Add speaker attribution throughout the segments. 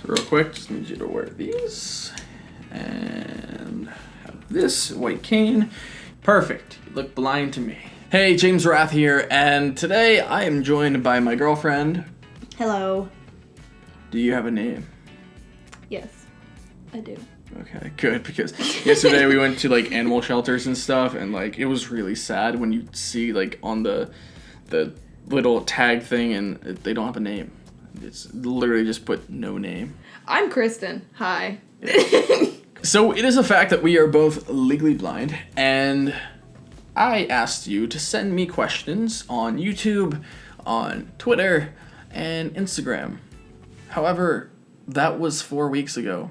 Speaker 1: So real quick, just need you to wear these. And have this white cane. Perfect. You look blind to me. Hey, James Rath here, and today I am joined by my girlfriend.
Speaker 2: Hello.
Speaker 1: Do you have a name?
Speaker 2: Yes, I do.
Speaker 1: Okay, good, because yesterday we went to like animal shelters and stuff, and like it was really sad when you see like on the little tag thing and they don't have a name. It's literally just put no name.
Speaker 2: I'm Kristen. Hi.
Speaker 1: So it is a fact that we are both legally blind, and I asked you to send me questions on YouTube, on Twitter, and Instagram. However, that was 4 weeks ago.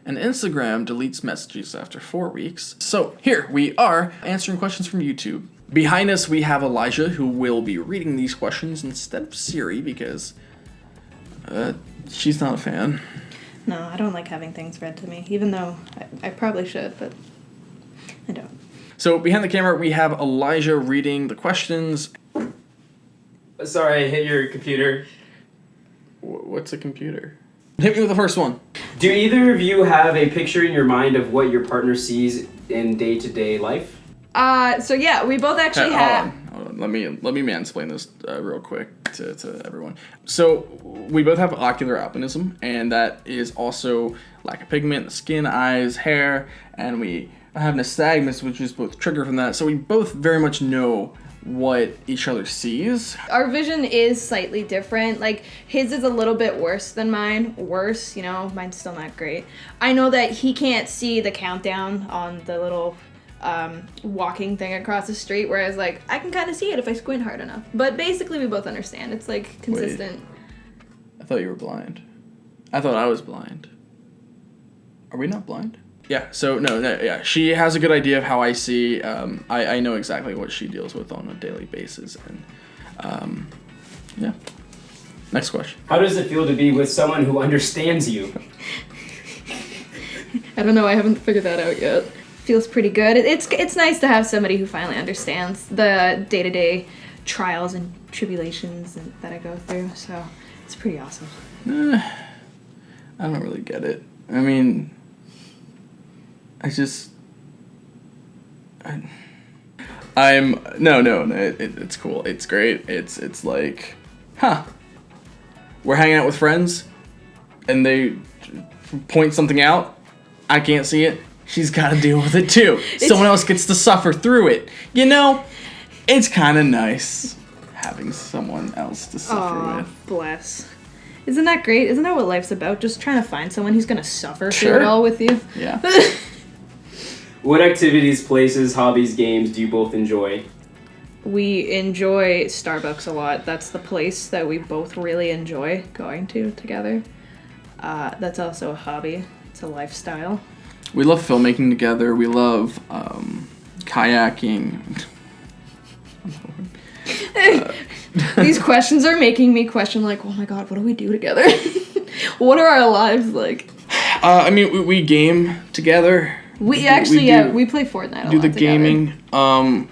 Speaker 1: And Instagram deletes messages after 4 weeks. So here we are answering questions from YouTube. Behind us we have Elijah, who will be reading these questions instead of Siri because she's not a fan.
Speaker 2: No, I don't like having things read to me, even though I probably should, but I don't.
Speaker 1: So behind the camera we have Elijah reading the questions.
Speaker 3: Sorry, I hit your computer.
Speaker 1: What's a computer? Hit me with the first one.
Speaker 3: Do either of you have a picture in your mind of what your partner sees in day-to-day life?
Speaker 2: So yeah, we both actually have...
Speaker 1: Hold on. Let me mansplain this real quick to everyone. So we both have ocular albinism, and that is also lack of pigment, the skin, eyes, hair, and we have nystagmus, which is both triggered from that. So we both very much know what each other sees.
Speaker 2: Our vision is slightly different. Like, his is a little bit worse than mine. Worse, you know, mine's still not great. I know that he can't see the countdown on the little walking thing across the street, whereas, like, I can kind of see it if I squint hard enough. But basically, we both understand. It's, like, consistent.
Speaker 1: Wait, I thought you were blind. I thought I was blind. Are we not blind? Yeah, so yeah, she has a good idea of how I see. I know exactly what she deals with on a daily basis, and yeah. Next question.
Speaker 3: How does it feel to be with someone who understands you?
Speaker 2: I don't know, I haven't figured that out yet. Feels pretty good. It's nice to have somebody who finally understands the day-to-day trials and tribulations that I go through, so it's pretty awesome.
Speaker 1: I don't really get it. I mean, it's cool. It's great. It's like, we're hanging out with friends, and they point something out. I can't see it. She's got to deal with it too. Someone else gets to suffer through it. You know, it's kind of nice having someone else to suffer with.
Speaker 2: Bless. Isn't that great? Isn't that what life's about? Just trying to find someone who's gonna suffer through it all with you.
Speaker 1: Yeah.
Speaker 3: What activities, places, hobbies, games do you both enjoy?
Speaker 2: We enjoy Starbucks a lot. That's the place that we both really enjoy going to together. That's also a hobby. It's a lifestyle.
Speaker 1: We love filmmaking together. We love kayaking.
Speaker 2: These questions are making me question, like, oh my god, what do we do together? What are our lives like?
Speaker 1: I mean, we game together.
Speaker 2: We play Fortnite a lot.
Speaker 1: Do the gaming.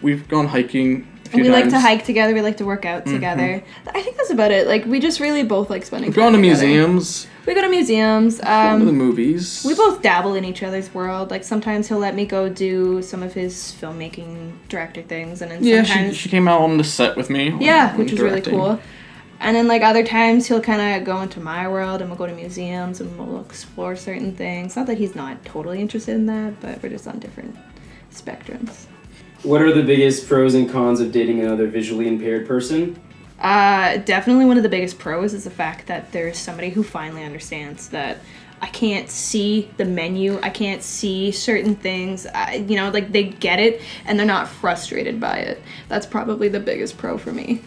Speaker 1: We've gone hiking a few
Speaker 2: we
Speaker 1: times.
Speaker 2: like to hike together. We like to work out together. I think that's about it. Like, we just really both like spending time together.
Speaker 1: We've gone to museums.
Speaker 2: We go to museums.
Speaker 1: Gone to the movies.
Speaker 2: We both dabble in each other's world. Like, sometimes he'll let me go do some of his filmmaking director things, and then sometimes
Speaker 1: she came out on the set with me.
Speaker 2: Which was really cool. And then, like, other times he'll kind of go into my world, and we'll go to museums and we'll explore certain things. Not that he's not totally interested in that, but we're just on different spectrums.
Speaker 3: What are the biggest pros and cons of dating another visually impaired person?
Speaker 2: Definitely one of the biggest pros is the fact that there's somebody who finally understands that I can't see the menu, I can't see certain things, like, they get it and they're not frustrated by it. That's probably the biggest pro for me.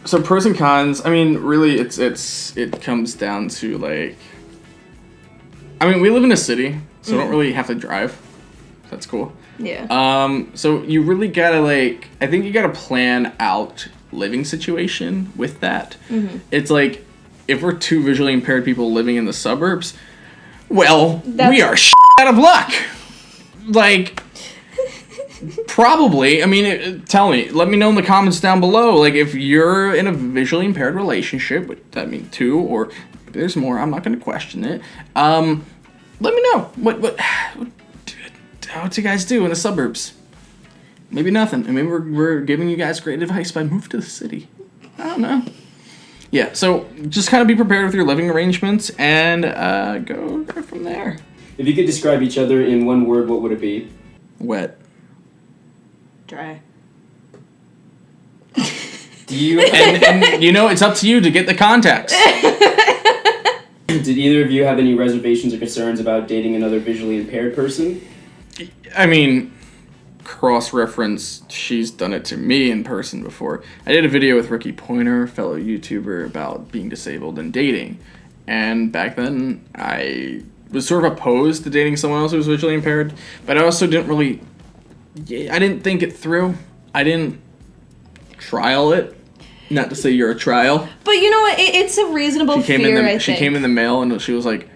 Speaker 1: So pros and cons, I mean, really it comes down to, like, I mean, we live in a city, so we don't really have to drive. That's cool.
Speaker 2: Yeah.
Speaker 1: So you really gotta, like, I think you gotta plan out living situation with that. Mm-hmm. It's like, if we're two visually impaired people living in the suburbs, well, we are out of luck. Like, probably. I mean, let me know in the comments down below. Like, if you're in a visually impaired relationship, that means two or there's more. I'm not going to question it. Let me know what you guys do in the suburbs. Maybe nothing. I mean, we're giving you guys great advice by move to the city. I don't know. Yeah, so just kind of be prepared with your living arrangements and go from there.
Speaker 3: If you could describe each other in one word, what would it be?
Speaker 1: Wet.
Speaker 2: Dry.
Speaker 3: Do you
Speaker 1: and you know, it's up to you to get the context.
Speaker 3: Did either of you have any reservations or concerns about dating another visually impaired person?
Speaker 1: I mean, cross-reference, she's done it to me in person before. I did a video with Ricky Pointer, a fellow YouTuber, about being disabled and dating. And back then, I was sort of opposed to dating someone else who was visually impaired, but I also didn't really... I didn't think it through. I didn't trial it. Not to say you're a trial.
Speaker 2: But you know what? It's a reasonable fear, I think.
Speaker 1: She came in the mail and she was like,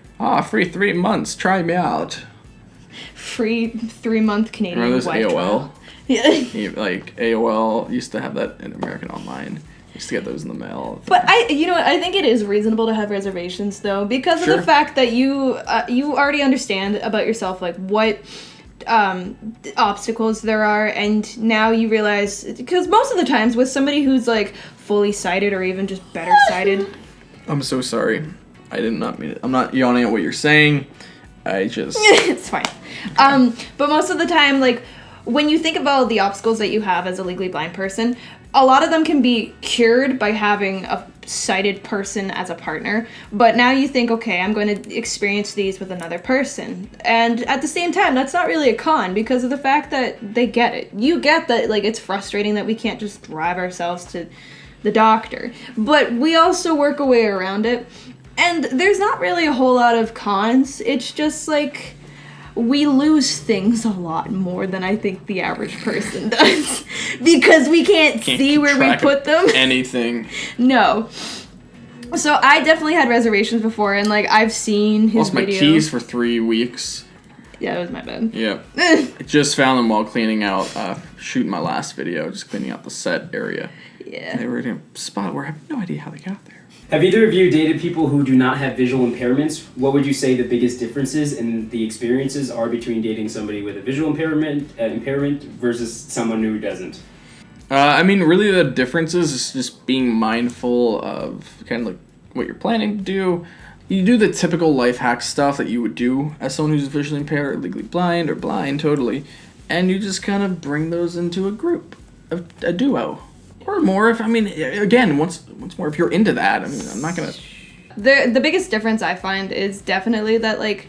Speaker 1: free 3 months, try me out.
Speaker 2: Free 3-month Canadian
Speaker 1: Remember those
Speaker 2: wife
Speaker 1: AOL?
Speaker 2: trial. Yeah.
Speaker 1: Like, AOL used to have that in American Online. Used to get those in the mail.
Speaker 2: But you know what? I think it is reasonable to have reservations, though, because of the fact that you already understand about yourself, like, what obstacles there are, and now you realize, because most of the times with somebody who's like fully sighted or even just better sighted.
Speaker 1: I'm so sorry. I did not mean it. I'm not yawning at what you're saying. I just...
Speaker 2: It's fine. But most of the time, like, when you think about the obstacles that you have as a legally blind person, a lot of them can be cured by having a sighted person as a partner. But now you think, okay, I'm going to experience these with another person. And at the same time, that's not really a con because of the fact that they get it. You get that, like, it's frustrating that we can't just drive ourselves to the doctor. But we also work a way around it. And there's not really a whole lot of cons. It's just, like... we lose things a lot more than I think the average person does because we can't see where we put them.
Speaker 1: Anything.
Speaker 2: No. So I definitely had reservations before, and like I've seen his
Speaker 1: Lost my keys for 3 weeks.
Speaker 2: Yeah, it was my bad.
Speaker 1: Yeah. I just found them while cleaning out, shooting my last video, just cleaning out the set area.
Speaker 2: Yeah.
Speaker 1: And they were in a spot where I have no idea how they got there.
Speaker 3: Have either of you dated people who do not have visual impairments? What would you say the biggest differences in the experiences are between dating somebody with a visual impairment versus someone who doesn't?
Speaker 1: I mean, really the difference is just being mindful of kind of like what you're planning to do. You do the typical life hack stuff that you would do as someone who's visually impaired or legally blind or blind totally, and you just kind of bring those into a group, a duo. Or more, if, I mean, again, once more, if you're into that, I mean, I'm not gonna...
Speaker 2: The biggest difference I find is definitely that, like,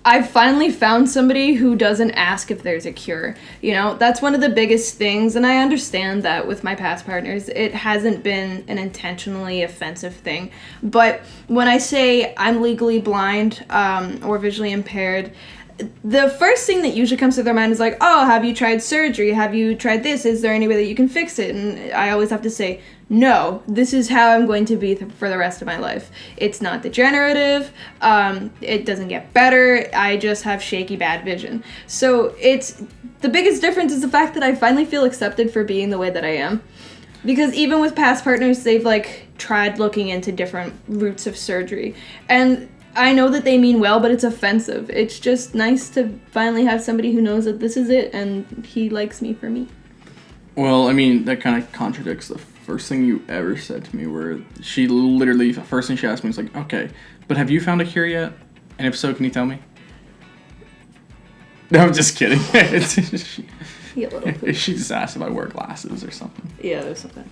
Speaker 2: I've finally found somebody who doesn't ask if there's a cure. You know, that's one of the biggest things, and I understand that with my past partners, it hasn't been an intentionally offensive thing. But when I say I'm legally blind or visually impaired, the first thing that usually comes to their mind is like, oh, have you tried surgery? Have you tried this? Is there any way that you can fix it? And I always have to say, no, this is how I'm going to be for the rest of my life. It's not degenerative. It doesn't get better. I just have shaky, bad vision. So the biggest difference is the fact that I finally feel accepted for being the way that I am. Because even with past partners, they've like tried looking into different routes of surgery. And I know that they mean well, but it's offensive. It's just nice to finally have somebody who knows that this is it and he likes me for me.
Speaker 1: Well, I mean, that kind of contradicts the first thing you ever said to me, where she literally, the first thing she asked me was like, okay, but have you found a cure yet? And if so, can you tell me? No, I'm just kidding. She just asked if I wear glasses or something.
Speaker 2: Yeah, there's something.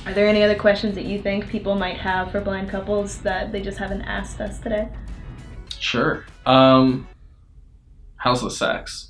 Speaker 2: Are there any other questions that you think people might have for blind couples that they just haven't asked us today?
Speaker 1: Sure. How's the sex?